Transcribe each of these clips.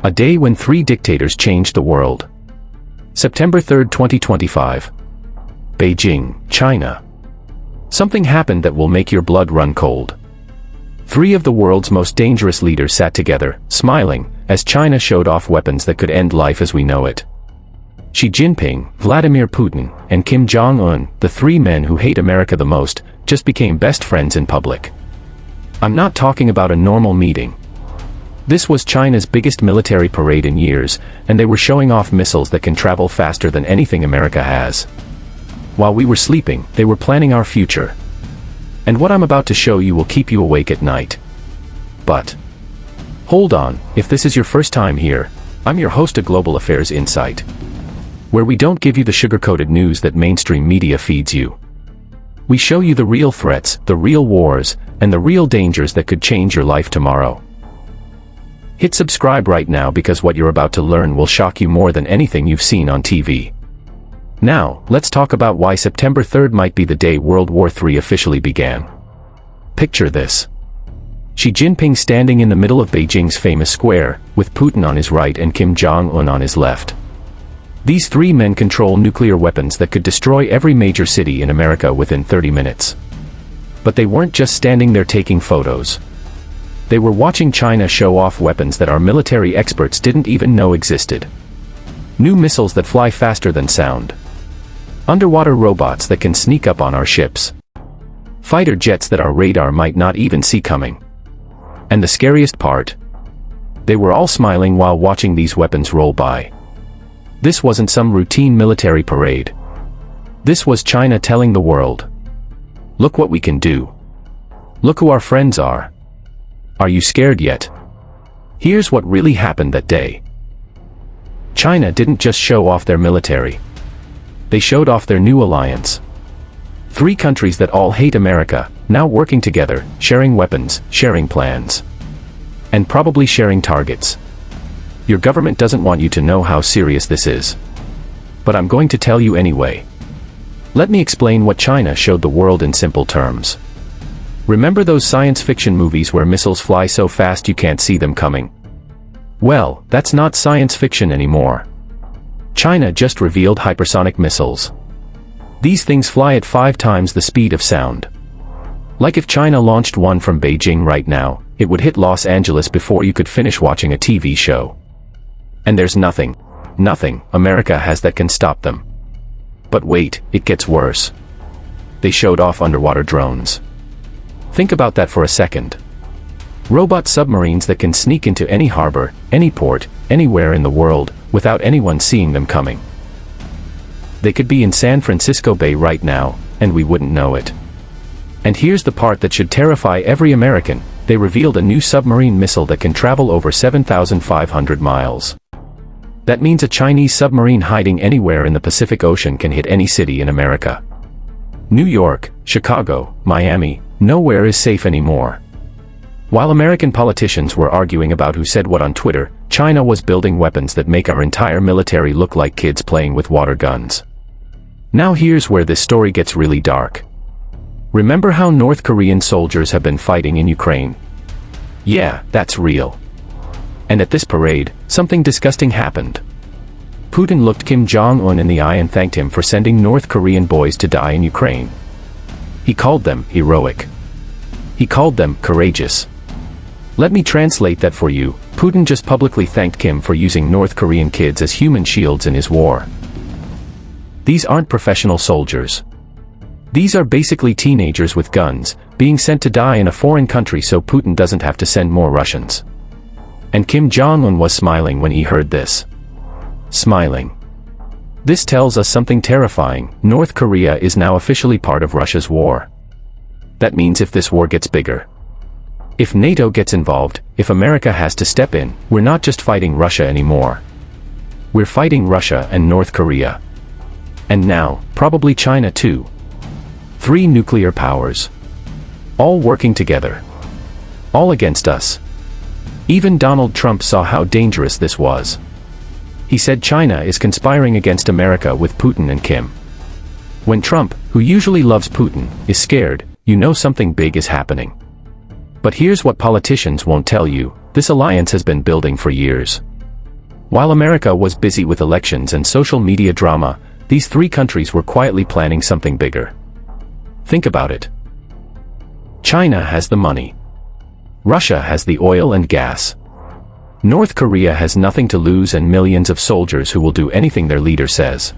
A day when three dictators changed the world. September 3, 2025. Beijing, China. Something happened that will make your blood run cold. Three of the world's most dangerous leaders sat together, smiling, as China showed off weapons that could end life as we know it. Xi Jinping, Vladimir Putin, and Kim Jong Un, the three men who hate America the most, just became best friends in public. I'm not talking about a normal meeting. This was China's biggest military parade in years, and they were showing off missiles that can travel faster than anything America has. While we were sleeping, they were planning our future. And what I'm about to show you will keep you awake at night. But hold on, if this is your first time here, I'm your host of Global Affairs Insight, where we don't give you the sugar-coated news that mainstream media feeds you. We show you the real threats, the real wars, and the real dangers that could change your life tomorrow. Hit subscribe right now because what you're about to learn will shock you more than anything you've seen on TV. Now, let's talk about why September 3rd might be the day World War III officially began. Picture this. Xi Jinping standing in the middle of Beijing's famous square, with Putin on his right and Kim Jong Un on his left. These three men control nuclear weapons that could destroy every major city in America within 30 minutes. But they weren't just standing there taking photos. They were watching China show off weapons that our military experts didn't even know existed. New missiles that fly faster than sound. Underwater robots that can sneak up on our ships. Fighter jets that our radar might not even see coming. And the scariest part? They were all smiling while watching these weapons roll by. This wasn't some routine military parade. This was China telling the world, look what we can do. Look who our friends are. Are you scared yet? Here's what really happened that day. China didn't just show off their military. They showed off their new alliance. Three countries that all hate America, now working together, sharing weapons, sharing plans. And probably sharing targets. Your government doesn't want you to know how serious this is. But I'm going to tell you anyway. Let me explain what China showed the world in simple terms. Remember those science fiction movies where missiles fly so fast you can't see them coming? Well, that's not science fiction anymore. China just revealed hypersonic missiles. These things fly at 5 times the speed of sound. Like if China launched one from Beijing right now, it would hit Los Angeles before you could finish watching a TV show. And there's nothing America has that can stop them. But wait, it gets worse. They showed off underwater drones. Think about that for a second. Robot submarines that can sneak into any harbor, any port, anywhere in the world, without anyone seeing them coming. They could be in San Francisco Bay right now, and we wouldn't know it. And here's the part that should terrify every American. They revealed a new submarine missile that can travel over 7,500 miles. That means a Chinese submarine hiding anywhere in the Pacific Ocean can hit any city in America. New York, Chicago, Miami, nowhere is safe anymore. While American politicians were arguing about who said what on Twitter, China was building weapons that make our entire military look like kids playing with water guns. Now here's where this story gets really dark. Remember how North Korean soldiers have been fighting in Ukraine? Yeah, that's real. And at this parade, something disgusting happened. Putin looked Kim Jong Un in the eye and thanked him for sending North Korean boys to die in Ukraine. He called them heroic. He called them courageous. Let me translate that for you. Putin just publicly thanked Kim for using North Korean kids as human shields in his war. These aren't professional soldiers. These are basically teenagers with guns, being sent to die in a foreign country so Putin doesn't have to send more Russians. And Kim Jong Un was smiling when he heard this. Smiling. This tells us something terrifying. North Korea is now officially part of Russia's war. That means if this war gets bigger, if NATO gets involved, if America has to step in, we're not just fighting Russia anymore. We're fighting Russia and North Korea. And now, probably China too. 3 nuclear powers. All working together. All against us. Even Donald Trump saw how dangerous this was. He said China is conspiring against America with Putin and Kim. When Trump, who usually loves Putin, is scared, you know something big is happening. But here's what politicians won't tell you, this alliance has been building for years. While America was busy with elections and social media drama, these three countries were quietly planning something bigger. Think about it. China has the money. Russia has the oil and gas. North Korea has nothing to lose and millions of soldiers who will do anything their leader says.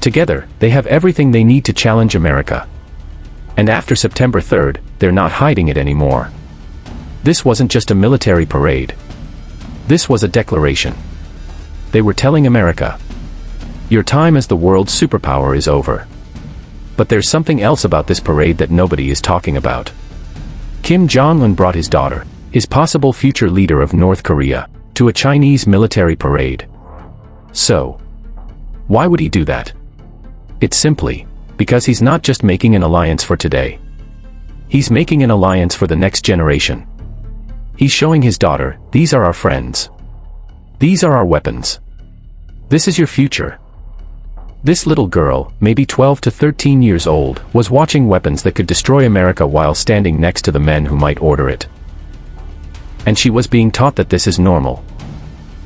Together, they have everything they need to challenge America. And after September 3rd, they're not hiding it anymore. This wasn't just a military parade. This was a declaration. They were telling America, your time as the world's superpower is over. But there's something else about this parade that nobody is talking about. Kim Jong Un brought his daughter, his possible future leader of North Korea, to a Chinese military parade. So, why would he do that? It's simply because he's not just making an alliance for today. He's making an alliance for the next generation. He's showing his daughter, these are our friends. These are our weapons. This is your future. This little girl, maybe 12 to 13 years old, was watching weapons that could destroy America while standing next to the men who might order it. And she was being taught that this is normal.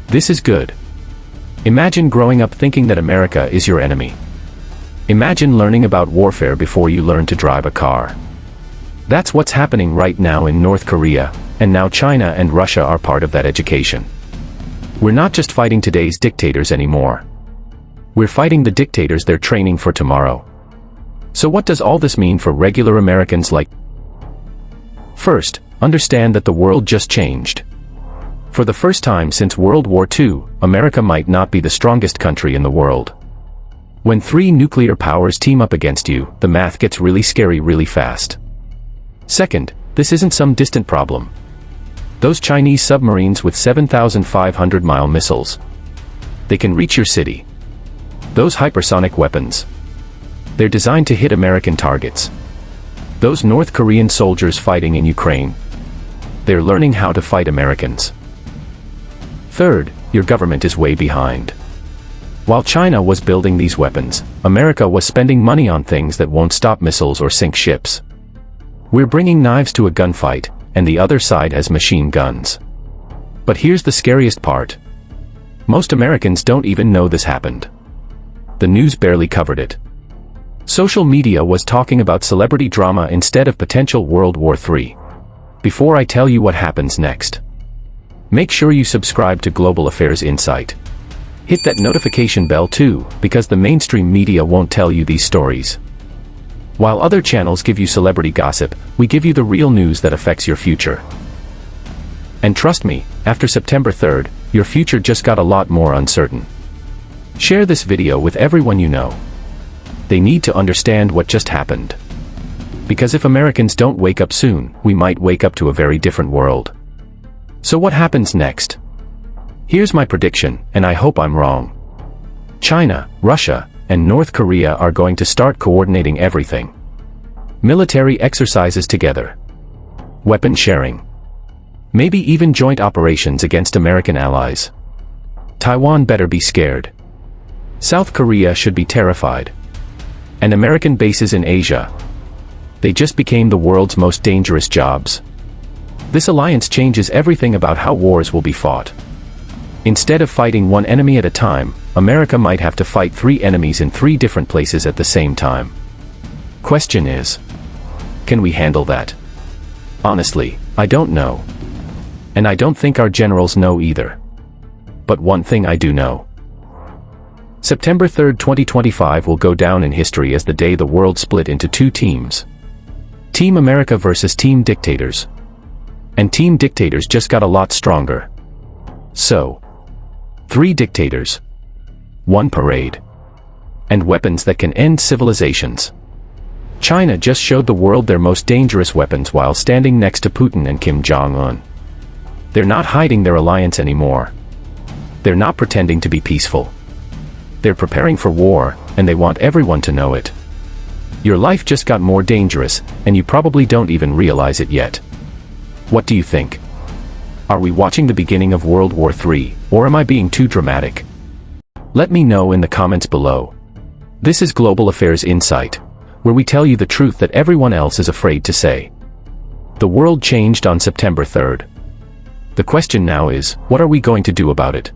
This is good. Imagine growing up thinking that America is your enemy. Imagine learning about warfare before you learn to drive a car. That's what's happening right now in North Korea, and now China and Russia are part of that education. We're not just fighting today's dictators anymore. We're fighting the dictators they're training for tomorrow. So what does all this mean for regular Americans like? First, understand that the world just changed. For the first time since World War II, America might not be the strongest country in the world. When three nuclear powers team up against you, the math gets really scary really fast. Second, this isn't some distant problem. Those Chinese submarines with 7,500-mile missiles. They can reach your city. Those hypersonic weapons. They're designed to hit American targets. Those North Korean soldiers fighting in Ukraine. They're learning how to fight Americans. Third, your government is way behind. While China was building these weapons, America was spending money on things that won't stop missiles or sink ships. We're bringing knives to a gunfight, and the other side has machine guns. But here's the scariest part. Most Americans don't even know this happened. The news barely covered it. Social media was talking about celebrity drama instead of potential World War III. Before I tell you what happens next, make sure you subscribe to Global Affairs Insight. Hit that notification bell too, because the mainstream media won't tell you these stories. While other channels give you celebrity gossip, we give you the real news that affects your future. And trust me, after September 3rd, your future just got a lot more uncertain. Share this video with everyone you know. They need to understand what just happened. Because if Americans don't wake up soon, we might wake up to a very different world. So what happens next? Here's my prediction, and I hope I'm wrong. China, Russia, and North Korea are going to start coordinating everything. Military exercises together. Weapon sharing. Maybe even joint operations against American allies. Taiwan better be scared. South Korea should be terrified. And American bases in Asia. They just became the world's most dangerous jobs. This alliance changes everything about how wars will be fought. Instead of fighting one enemy at a time, America might have to fight three enemies in three different places at the same time. Question is, can we handle that? Honestly, I don't know. And I don't think our generals know either. But one thing I do know. September 3rd, 2025 will go down in history as the day the world split into two teams. Team America versus Team Dictators. And Team Dictators just got a lot stronger. So, 3 dictators, 1 parade, and weapons that can end civilizations. China just showed the world their most dangerous weapons while standing next to Putin and Kim Jong Un. They're not hiding their alliance anymore. They're not pretending to be peaceful. They're preparing for war, and they want everyone to know it. Your life just got more dangerous, and you probably don't even realize it yet. What do you think? Are we watching the beginning of World War III, or am I being too dramatic? Let me know in the comments below. This is Global Affairs Insight, where we tell you the truth that everyone else is afraid to say. The world changed on September 3rd. The question now is, what are we going to do about it?